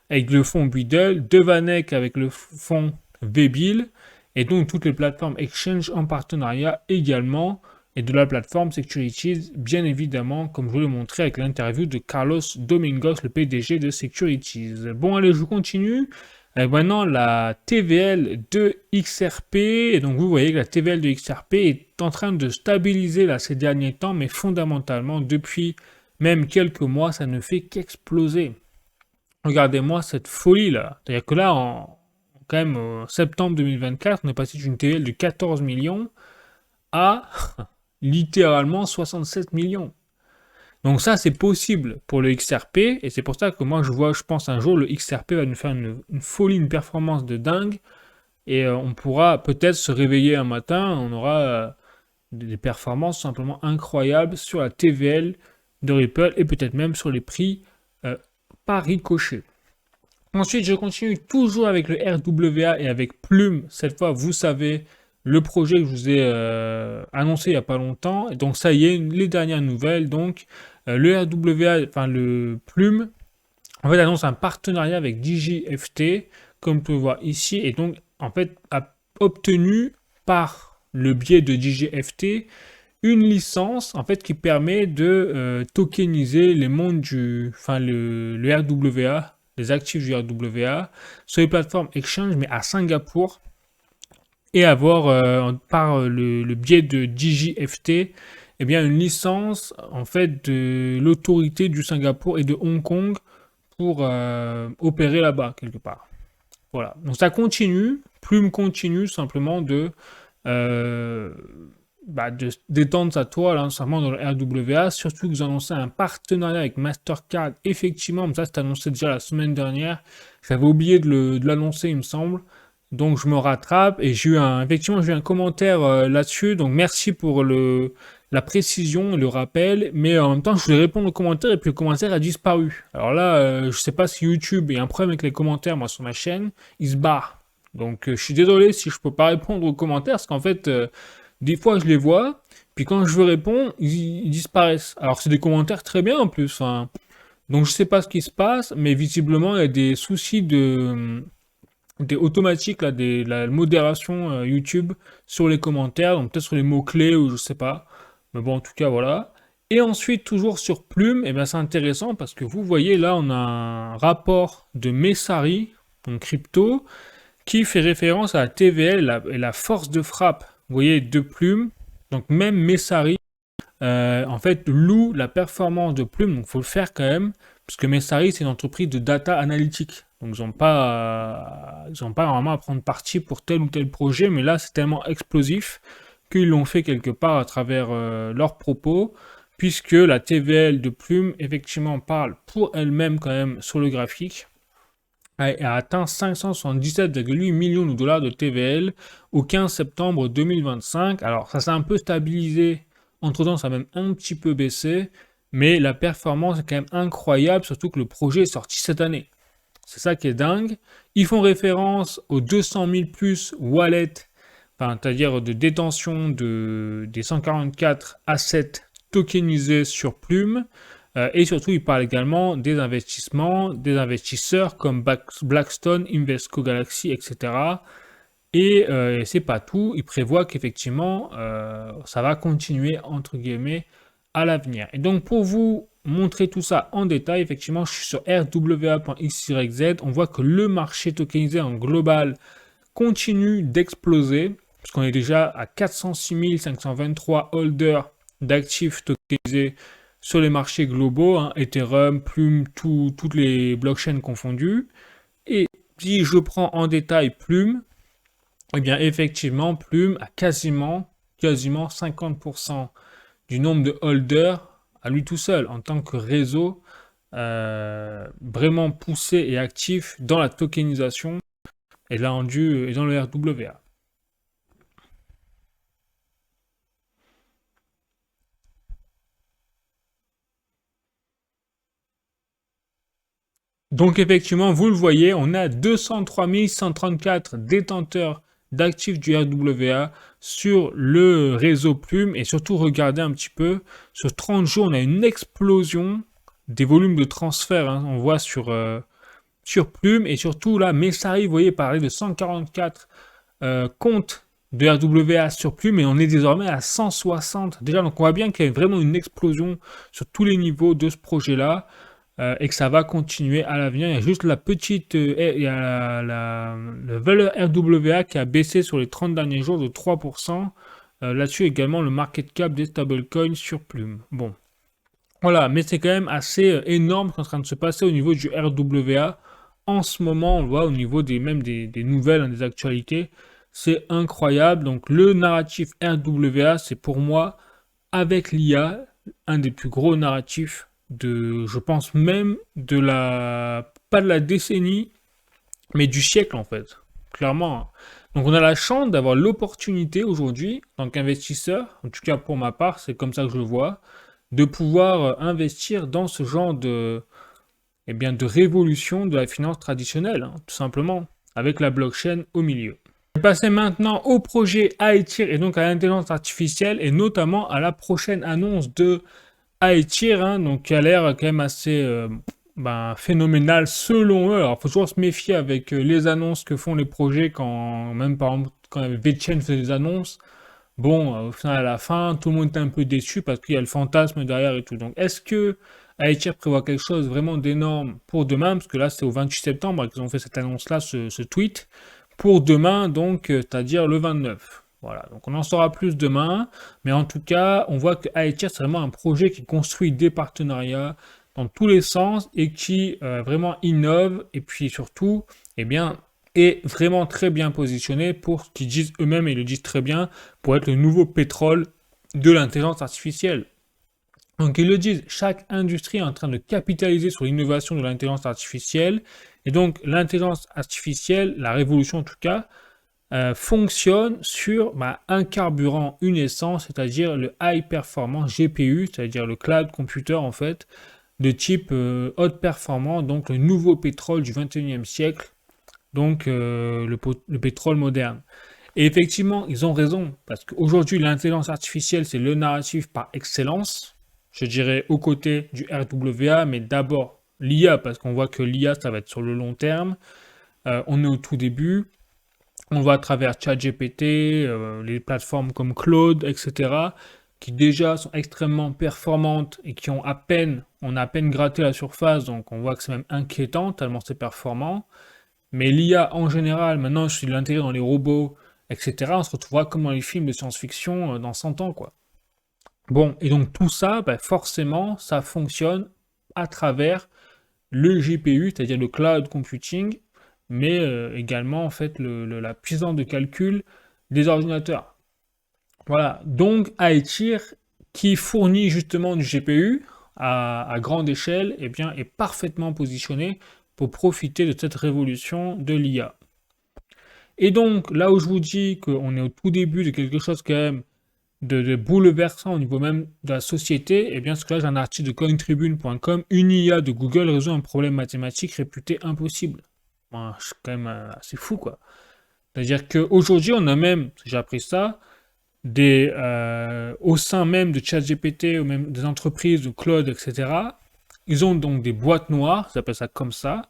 avec le fonds Beedle, de Vanek avec le fonds Webull, et donc toutes les plateformes exchange en partenariat également, et de la plateforme Securities, bien évidemment, comme je vous l'ai montré avec l'interview de Carlos Domingos, le PDG de Securities. Bon, allez, je continue. Maintenant, la TVL de XRP, et donc vous voyez que la TVL de XRP est en train de stabiliser là ces derniers temps, mais fondamentalement, depuis même quelques mois, ça ne fait qu'exploser. Regardez-moi cette folie là. C'est-à-dire que là, quand même, en septembre 2024, on est passé d'une TVL de 14 millions à littéralement 67 millions. Donc ça, c'est possible pour le XRP, et c'est pour ça que moi, je pense un jour, le XRP va nous faire une folie, une performance de dingue, et on pourra peut-être se réveiller un matin, on aura des performances simplement incroyables sur la TVL de Ripple, et peut-être même sur les prix par ricochet. Ensuite, je continue toujours avec le RWA et avec Plume. Cette fois, vous savez, le projet que je vous ai annoncé il n'y a pas longtemps. Et donc, ça y est, les dernières nouvelles. Donc, le RWA, le Plume, annonce un partenariat avec DigiFT, comme vous pouvez voir ici. Et donc, a obtenu par le biais de DigiFT une licence qui permet de tokeniser les mondes le RWA, les actifs du RWA sur les plateformes exchange, mais à Singapour, et avoir par le biais de DigiFT une licence de l'autorité du Singapour et de Hong Kong pour opérer là-bas quelque part. Voilà, donc ça continue, Plume continue simplement de d'étendre sa toile, hein, simplement dans le RWA, surtout que vous annoncez un partenariat avec Mastercard, effectivement, mais ça c'est annoncé déjà la semaine dernière, j'avais oublié de l'annoncer il me semble, donc je me rattrape, et effectivement j'ai eu un commentaire là-dessus, donc merci pour la précision, le rappel, mais en même temps je voulais répondre aux commentaires, et puis le commentaire a disparu. Alors là, je sais pas si YouTube a un problème avec les commentaires, moi sur ma chaîne, il se barre. Donc je suis désolé si je peux pas répondre aux commentaires, parce qu'en fait... des fois, je les vois, puis quand je veux répondre, ils disparaissent. Alors, c'est des commentaires très bien en plus. Hein. Donc, je sais pas ce qui se passe, mais visiblement, il y a des soucis des automatiques, là, la modération YouTube sur les commentaires, donc peut-être sur les mots-clés ou je sais pas. Mais bon, en tout cas, voilà. Et ensuite, toujours sur Plume, c'est intéressant parce que vous voyez là, on a un rapport de Messari, donc crypto, qui fait référence à la TVL et la force de frappe. Vous voyez, de Plume, donc même Messari, loue la performance de Plume, donc il faut le faire quand même, parce que Messari, c'est une entreprise de data analytique, donc ils n'ont pas vraiment à prendre parti pour tel ou tel projet, mais là, c'est tellement explosif qu'ils l'ont fait quelque part à travers leurs propos, puisque la TVL de Plume, effectivement, parle pour elle-même quand même sur le graphique, a atteint 577,8 millions de dollars de TVL au 15 septembre 2025. Alors, ça s'est un peu stabilisé. Entre-temps, ça a même un petit peu baissé. Mais la performance est quand même incroyable, surtout que le projet est sorti cette année. C'est ça qui est dingue. Ils font référence aux 200 000 plus wallets, c'est-à-dire de détention des 144 assets tokenisés sur Plume. Et surtout, il parle également des investissements, des investisseurs comme Blackstone, Invesco Galaxy, etc. Et c'est pas tout, il prévoit qu'effectivement, ça va continuer, entre guillemets, à l'avenir. Et donc, pour vous montrer tout ça en détail, effectivement, je suis sur rwa.xyz. On voit que le marché tokenisé en global continue d'exploser, puisqu'on est déjà à 406 523 holders d'actifs tokenisés sur les marchés globaux, hein, Ethereum, Plume, toutes les blockchains confondues. Et si je prends en détail Plume, eh bien effectivement, Plume a quasiment 50% du nombre de holders à lui tout seul, en tant que réseau vraiment poussé et actif dans la tokenisation et dans le RWA. Donc effectivement, vous le voyez, on a 203 134 détenteurs d'actifs du RWA sur le réseau Plume. Et surtout, regardez un petit peu, sur 30 jours, on a une explosion des volumes de transfert. Hein, on voit sur Plume. Et surtout là, Messari, vous voyez, parlait de 144 comptes de RWA sur Plume. Et on est désormais à 160. Déjà, donc on voit bien qu'il y a vraiment une explosion sur tous les niveaux de ce projet-là. Et que ça va continuer à l'avenir. Il y a juste la petite, il y a la valeur RWA qui a baissé sur les 30 derniers jours de 3%. Là-dessus également le market cap des stablecoins sur Plume. Bon, voilà, mais c'est quand même assez énorme ce qui est en train de se passer au niveau du RWA. En ce moment, on le voit au niveau des nouvelles, hein, des actualités. C'est incroyable. Donc le narratif RWA, c'est pour moi, avec l'IA, un des plus gros narratifs je pense même pas de la décennie, mais du siècle en fait, clairement. Donc on a la chance d'avoir l'opportunité aujourd'hui, en tant qu'investisseur, en tout cas pour ma part, c'est comme ça que je le vois, de pouvoir investir dans ce genre de révolution de la finance traditionnelle, hein, tout simplement, avec la blockchain au milieu. Je vais passer maintenant au projet Aetir et donc à l'intelligence artificielle et notamment à la prochaine annonce de Aetir, hein, donc qui a l'air quand même assez phénoménal selon eux. Alors, il faut toujours se méfier avec les annonces que font les projets même par exemple, quand VeChain fait des annonces. Bon, au final, à la fin, tout le monde est un peu déçu parce qu'il y a le fantasme derrière et tout. Donc, est-ce que Aetir prévoit quelque chose vraiment d'énorme pour demain? Parce que là, c'est au 28 septembre qu'ils ont fait cette annonce-là, ce tweet. Pour demain, donc, c'est-à-dire le 29. Voilà, donc on en saura plus demain, mais en tout cas, on voit que Aetir, c'est vraiment un projet qui construit des partenariats dans tous les sens et qui vraiment innove, et puis surtout, eh bien, est vraiment très bien positionné pour ce qu'ils disent eux-mêmes, et ils le disent très bien, pour être le nouveau pétrole de l'intelligence artificielle. Donc ils le disent, chaque industrie est en train de capitaliser sur l'innovation de l'intelligence artificielle, et donc l'intelligence artificielle, la révolution en tout cas, fonctionne sur un carburant, une essence, c'est-à-dire le high performance GPU, c'est-à-dire le cloud computer en fait, de type haute performance, donc le nouveau pétrole du 21e siècle, donc le pétrole moderne. Et effectivement, ils ont raison, parce qu'aujourd'hui, l'intelligence artificielle, c'est le narratif par excellence, je dirais aux côtés du RWA, mais d'abord l'IA, parce qu'on voit que l'IA, ça va être sur le long terme. On est au tout début. On voit à travers ChatGPT, les plateformes comme Claude, etc., qui déjà sont extrêmement performantes et qui on a à peine gratté la surface, donc on voit que c'est même inquiétant tellement c'est performant. Mais l'IA en général, maintenant je suis l'intégrer dans les robots, etc., on se retrouvera comme dans les films de science-fiction dans 100 ans, quoi. Bon, et donc tout ça, forcément, ça fonctionne à travers le GPU, c'est-à-dire le cloud computing, mais également en fait la puissance de calcul des ordinateurs. Voilà, donc Aetir, qui fournit justement du GPU à grande échelle, eh bien, est parfaitement positionné pour profiter de cette révolution de l'IA. Et donc, là où je vous dis qu'on est au tout début de quelque chose quand même de bouleversant au niveau même de la société, eh bien, ce que là, j'ai un article de cointribune.com, une IA de Google résout un problème mathématique réputé impossible. Bon, c'est quand même assez fou, quoi. C'est-à-dire qu'aujourd'hui, on a même, j'ai appris ça, au sein même de ChatGPT, ou même des entreprises de Claude, etc., ils ont donc des boîtes noires, ils appellent ça comme ça.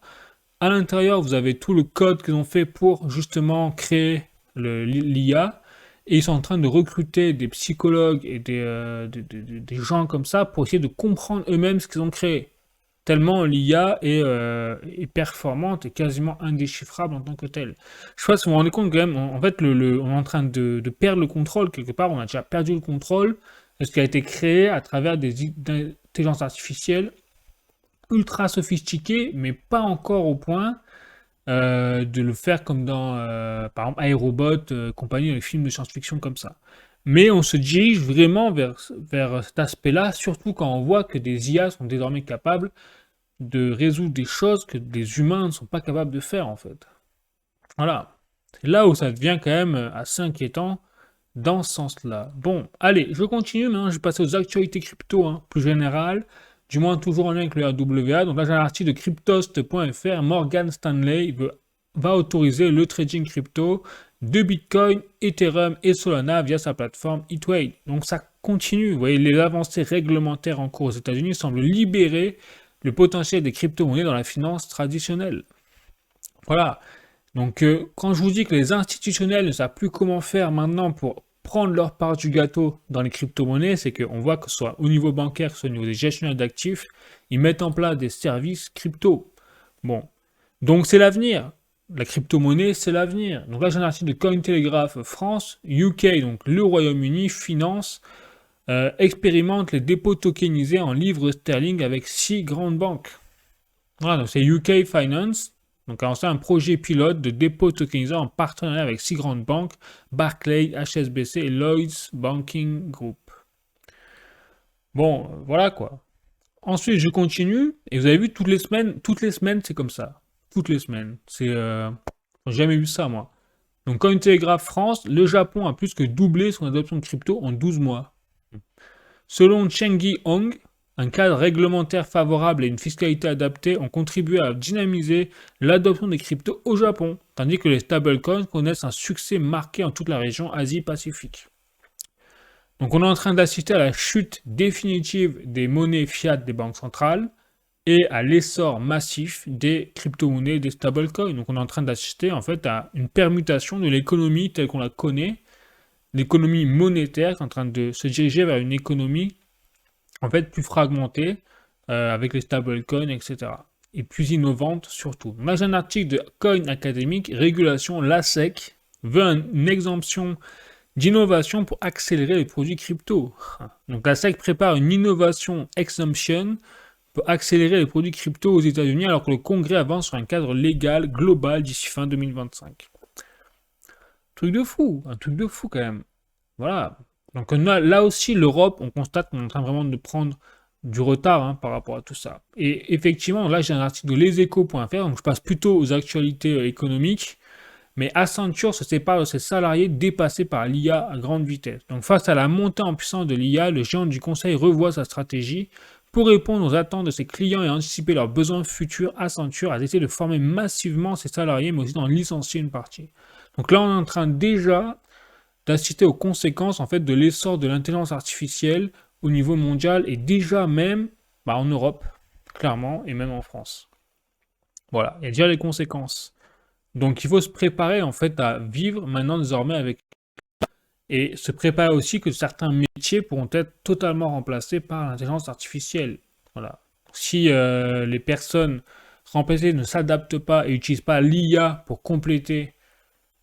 À l'intérieur, vous avez tout le code qu'ils ont fait pour justement créer l'IA. et ils sont en train de recruter des psychologues et des gens comme ça pour essayer de comprendre eux-mêmes ce qu'ils ont créé. Tellement l'IA est performante et quasiment indéchiffrable en tant que telle. Je sais pas si vous vous rendez compte quand même, en fait, on est en train de perdre le contrôle quelque part, on a déjà perdu le contrôle de ce qui a été créé à travers des intelligences artificielles ultra sophistiquées, mais pas encore au point de le faire comme dans, par exemple, iRobot, compagnie, les films de science-fiction comme ça. Mais on se dirige vraiment vers cet aspect-là, surtout quand on voit que des IA sont désormais capables de résoudre des choses que les humains ne sont pas capables de faire, en fait. Voilà. C'est là où ça devient quand même assez inquiétant dans ce sens-là. Bon, allez, je continue maintenant, je vais passer aux actualités crypto, hein, plus générales, du moins toujours en lien avec le RWA. Donc là, j'ai un article de cryptost.fr, Morgan Stanley va autoriser le trading crypto de Bitcoin, Ethereum et Solana via sa plateforme eTrade. Donc ça continue, vous voyez, les avancées réglementaires en cours aux États-Unis semblent libérer le potentiel des crypto-monnaies dans la finance traditionnelle. Voilà. Donc, quand je vous dis que les institutionnels ne savent plus comment faire maintenant pour prendre leur part du gâteau dans les crypto-monnaies, c'est qu'on voit que ce soit au niveau bancaire, que ce soit au niveau des gestionnaires d'actifs, ils mettent en place des services crypto. Bon. Donc, c'est l'avenir. La crypto-monnaie, c'est l'avenir. Donc là, j'ai un article de Cointelegraph France, UK, donc le Royaume-Uni, finance, expérimente les dépôts tokenisés en livres sterling avec 6 grandes banques. Voilà, donc c'est UK Finance. Donc, a lancé un projet pilote de dépôt tokenisé en partenariat avec 6 grandes banques, Barclays, HSBC et Lloyds Banking Group. Bon, voilà quoi. Ensuite, je continue, et vous avez vu, toutes les semaines, c'est comme ça. Toutes les semaines. J'ai jamais vu ça, moi. Donc, Cointelegraph France, le Japon a plus que doublé son adoption de crypto en 12 mois. Selon Chengyi Hong, un cadre réglementaire favorable et une fiscalité adaptée ont contribué à dynamiser l'adoption des cryptos au Japon, tandis que les stablecoins connaissent un succès marqué en toute la région Asie-Pacifique. Donc on est en train d'assister à la chute définitive des monnaies fiat des banques centrales et à l'essor massif des crypto-monnaies, des stablecoins. Donc on est en train d'assister en fait à une permutation de l'économie telle qu'on la connaît, l'économie monétaire qui est en train de se diriger vers une économie en fait plus fragmentée, avec les stablecoins, etc. Et plus innovante surtout. Là, j'ai un article de Coin Academic, régulation, la SEC veut une exemption d'innovation pour accélérer les produits crypto. Donc la SEC prépare une innovation exemption pour accélérer les produits crypto aux États-Unis alors que le Congrès avance sur un cadre légal global d'ici fin 2025. Un truc de fou quand même. Voilà. Donc là aussi, l'Europe, on constate qu'on est en train vraiment de prendre du retard par rapport à tout ça. Et effectivement, là j'ai un article de leséchos.fr, donc je passe plutôt aux actualités économiques, mais Accenture se sépare de ses salariés dépassés par l'IA à grande vitesse. Donc face à la montée en puissance de l'IA, le géant du conseil revoit sa stratégie. Pour répondre aux attentes de ses clients et anticiper leurs besoins futurs, Accenture a décidé de former massivement ses salariés, mais aussi d'en licencier une partie. Donc là, on est en train déjà d'assister aux conséquences en fait de l'essor de l'intelligence artificielle au niveau mondial et déjà même en Europe, clairement, et même en France. Voilà, il y a déjà les conséquences. Donc il faut se préparer en fait à vivre maintenant désormais avec et se préparer aussi que certains métiers pourront être totalement remplacés par l'intelligence artificielle. Voilà. Si les personnes remplacées ne s'adaptent pas et n'utilisent pas l'IA pour compléter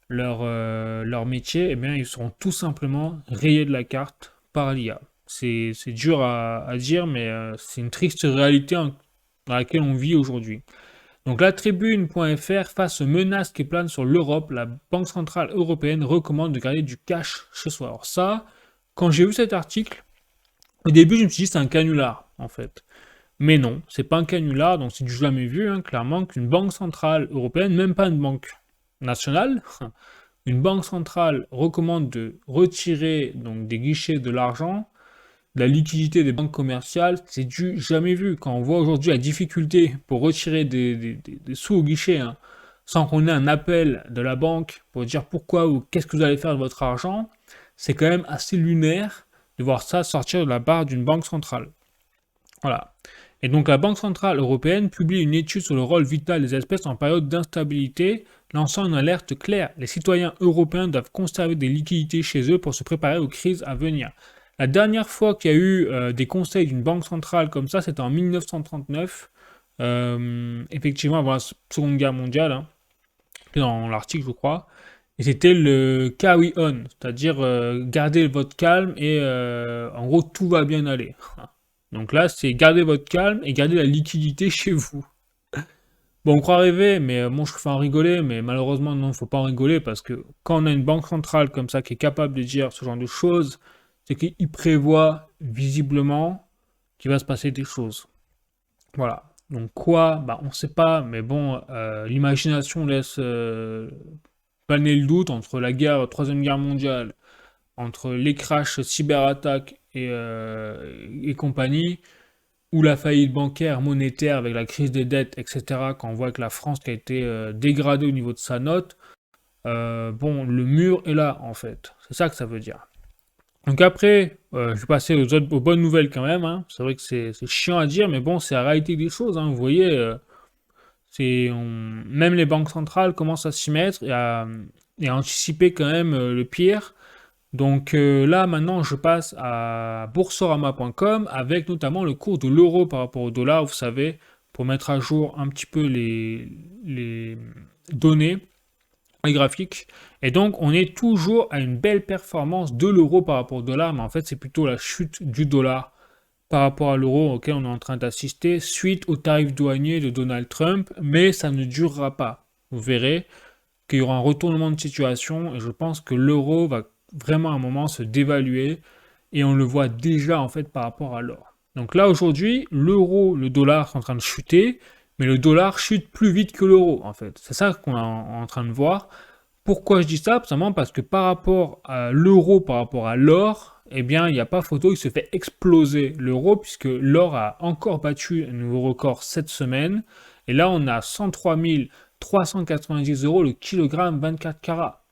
leur métier, eh bien, ils seront tout simplement rayés de la carte par l'IA. C'est dur à dire, mais c'est une triste réalité dans laquelle on vit aujourd'hui. Donc la tribune.fr, face aux menaces qui planent sur l'Europe, la Banque Centrale Européenne recommande de garder du cash chez soi. Alors ça, quand j'ai vu cet article, au début je me suis dit c'est un canular, en fait. Mais non, c'est pas un canular, donc c'est du jamais vu, clairement, qu'une Banque Centrale Européenne, même pas une banque nationale, une banque centrale recommande de retirer donc des guichets de l'argent, de la liquidité des banques commerciales, c'est du jamais vu. Quand on voit aujourd'hui la difficulté pour retirer des sous au guichet, sans qu'on ait un appel de la banque pour dire pourquoi ou qu'est-ce que vous allez faire de votre argent, c'est quand même assez lunaire de voir ça sortir de la barre d'une banque centrale. Voilà. Et donc la Banque Centrale Européenne publie une étude sur le rôle vital des espèces en période d'instabilité lançant une alerte claire. Les citoyens européens doivent conserver des liquidités chez eux pour se préparer aux crises à venir. La dernière fois qu'il y a eu des conseils d'une banque centrale comme ça, c'était en 1939, effectivement avant la Seconde Guerre mondiale, hein, dans l'article je crois, et c'était le carry on, c'est-à-dire garder votre calme et en gros tout va bien aller. Donc là c'est garder votre calme et garder la liquidité chez vous. Bon, on croit rêver, mais bon, je fais en rigoler, mais malheureusement, non, faut pas en rigoler, parce que quand on a une banque centrale comme ça qui est capable de dire ce genre de choses, c'est qu'il prévoit visiblement qu'il va se passer des choses. Voilà. Donc quoi? Bah, on sait pas, mais bon, l'imagination laisse planer le doute entre la guerre, Troisième Guerre mondiale, entre les crashs cyberattaques et compagnie, ou la faillite bancaire, monétaire, avec la crise des dettes, etc., quand on voit que la France qui a été dégradée au niveau de sa note, bon, le mur est là, en fait. C'est ça que ça veut dire. Donc après, je vais passer aux bonnes nouvelles quand même, hein. C'est vrai que c'est chiant à dire, mais bon, c'est la réalité des choses, hein. Vous voyez, même les banques centrales commencent à s'y mettre et à anticiper quand même le pire. Donc là, maintenant, je passe à boursorama.com avec notamment le cours de l'euro par rapport au dollar, vous savez, pour mettre à jour un petit peu les données, les graphiques. Et donc, on est toujours à une belle performance de l'euro par rapport au dollar, mais en fait, c'est plutôt la chute du dollar par rapport à l'euro auquel on est en train d'assister suite aux tarifs douaniers de Donald Trump, mais ça ne durera pas. Vous verrez qu'il y aura un retournement de situation et je pense que l'euro va vraiment à un moment se dévaluer et on le voit déjà en fait par rapport à l'or. Donc là aujourd'hui, l'euro, le dollar sont en train de chuter, mais le dollar chute plus vite que l'euro en fait. C'est ça qu'on est en train de voir. Pourquoi je dis ça? Tout simplement parce que par rapport à l'euro, par rapport à l'or, eh bien, il n'y a pas photo, il se fait exploser l'euro, puisque l'or a encore battu un nouveau record cette semaine. Et là, on a 103 390 euros le kilogramme 24 carats.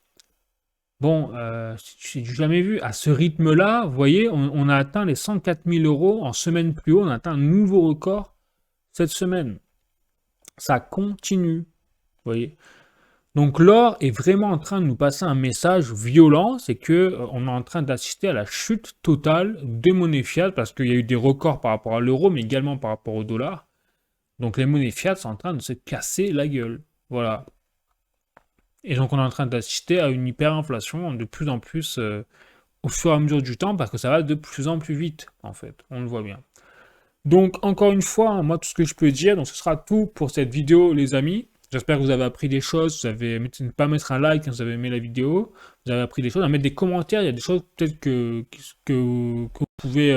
Bon, c'est du jamais vu. À ce rythme-là, vous voyez, on a atteint les 104 000 euros en semaine plus haut. On a atteint un nouveau record cette semaine. Ça continue, vous voyez. Donc l'or est vraiment en train de nous passer un message violent, c'est que on est en train d'assister à la chute totale des monnaies fiat parce qu'il y a eu des records par rapport à l'euro, mais également par rapport au dollar. Donc les monnaies fiat sont en train de se casser la gueule. Voilà. Et donc on est en train d'assister à une hyperinflation de plus en plus au fur et à mesure du temps parce que ça va de plus en plus vite, en fait. On le voit bien. Donc encore une fois, hein, moi tout ce que je peux dire, donc ce sera tout pour cette vidéo les amis. J'espère que vous avez appris des choses, vous avez ne pas mettre un like quand vous avez aimé la vidéo, vous avez appris des choses, à mettre des commentaires, il y a des choses peut-être que vous pouvez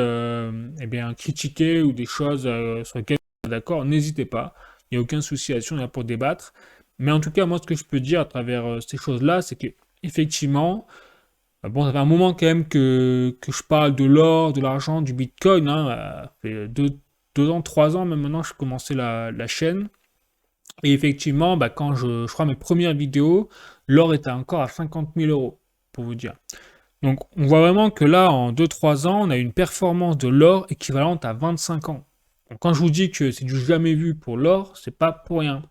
eh bien, critiquer ou des choses sur lesquelles vous êtes d'accord, n'hésitez pas, il n'y a aucun souci là-dessus, on est là pour débattre. Mais en tout cas, moi ce que je peux dire à travers ces choses-là, c'est que effectivement, bon, ça fait un moment quand même que je parle de l'or, de l'argent, du bitcoin, hein, ça fait 2 ans, 3 ans même maintenant que je commençais la chaîne. Et effectivement, bah, quand je crois mes premières vidéos, l'or était encore à 50 000 euros, pour vous dire. Donc on voit vraiment que là, en 2-3 ans, on a une performance de l'or équivalente à 25 ans. Donc quand je vous dis que c'est du jamais vu pour l'or, c'est pas pour rien.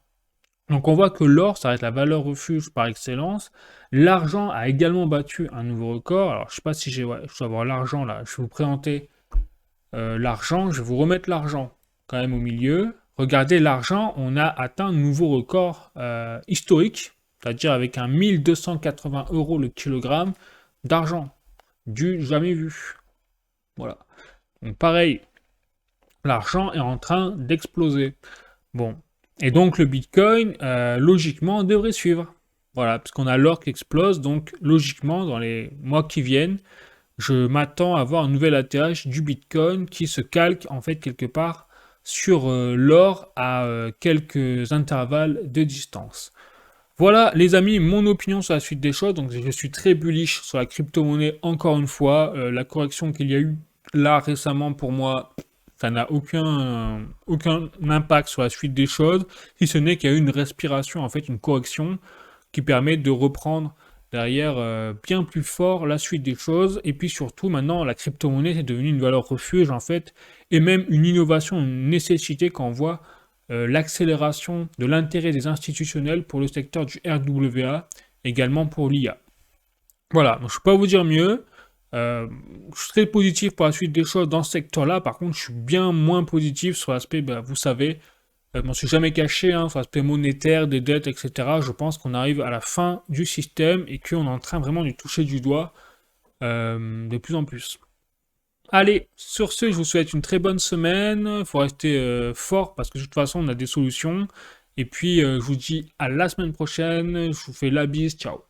Donc on voit que l'or, ça reste la valeur refuge par excellence. L'argent a également battu un nouveau record. Alors je sais pas si je dois avoir l'argent là. Je vais vous présenter l'argent. Je vais vous remettre l'argent quand même au milieu. Regardez l'argent, on a atteint un nouveau record historique, c'est-à-dire avec un 1280 euros le kilogramme d'argent. Du jamais vu. Voilà. Donc pareil, l'argent est en train d'exploser. Bon. Et donc le Bitcoin, logiquement, devrait suivre. Voilà, puisqu'on a l'or qui explose, donc logiquement, dans les mois qui viennent, je m'attends à avoir un nouvel atterrage du Bitcoin qui se calque en fait quelque part sur l'or à quelques intervalles de distance. Voilà les amis, mon opinion sur la suite des choses. Donc je suis très bullish sur la crypto-monnaie encore une fois. La correction qu'il y a eu là récemment pour moi, ça n'a aucun impact sur la suite des choses, si ce n'est qu'il y a eu une respiration, en fait une correction qui permet de reprendre derrière bien plus fort la suite des choses. Et puis surtout maintenant la crypto-monnaie c'est devenu une valeur refuge en fait, et même une innovation, une nécessité quand on voit l'accélération de l'intérêt des institutionnels pour le secteur du RWA, également pour l'IA. Voilà, donc je ne peux pas vous dire mieux. Je suis très positif pour la suite des choses dans ce secteur-là. Par contre, je suis bien moins positif sur l'aspect, vous savez, je m'en suis jamais caché, hein, sur l'aspect monétaire, des dettes, etc. Je pense qu'on arrive à la fin du système et qu'on est en train vraiment de toucher du doigt de plus en plus. Allez, sur ce, je vous souhaite une très bonne semaine. Il faut rester fort parce que de toute façon, on a des solutions. Et puis, je vous dis à la semaine prochaine. Je vous fais la bise. Ciao.